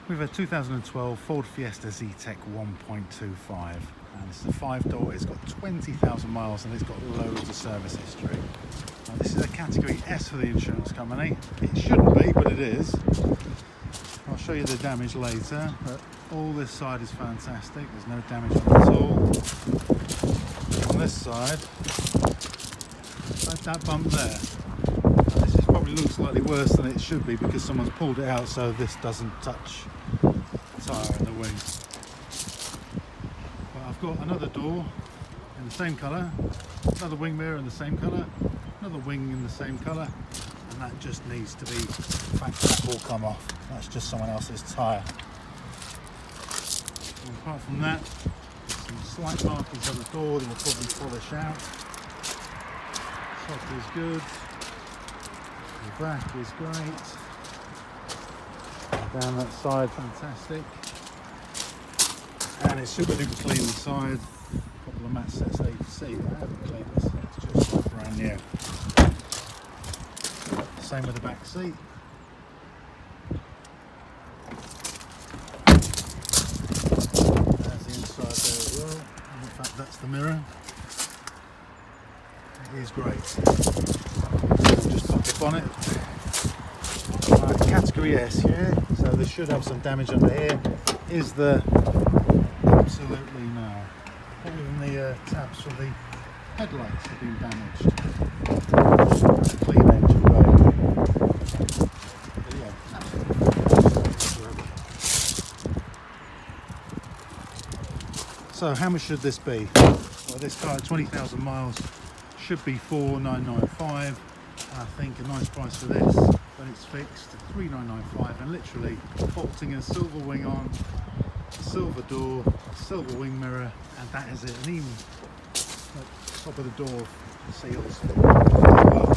We've a 2012 Ford Fiesta Z-Tech 1.25, and this is a 5-door. It's got 20,000 miles and it's got loads of service history. Now, this is a category S for the insurance company. It shouldn't be, but it is. I'll show you the damage later, but all this side is fantastic. There's no damage on it at all. On this side, like that bump there. Now, this probably looks slightly worse than it should be because someone's pulled it out so this doesn't touch the tyre and the wing. But I've got another door in the same colour, another wing mirror in the same colour, another wing in the same colour, and that just needs to be, in fact that will come off. That's just someone else's tyre. And apart from that, some slight markings on the door that will probably polish out. Top is good, the back is great. Down that side, fantastic, and it's super duper clean inside. A couple of mat sets there you can see, but I haven't cleaned this, it's just brand new. Same with the back seat. There's the inside there as well, and in fact that's the mirror. It is great. Just pop the bonnet. Category S here, so this should have some damage under here. Is there? Absolutely no. Not even the tabs for the headlights have been damaged. Clean engine bay. Yeah, absolutely. So how much should this be? Well, this car at 20,000 miles should be $4,995. I think a nice price for this, but it's fixed at $3,995, and literally bolting a silver wing on, silver door, silver wing mirror, and that is it. And even at the top of the door seals as well.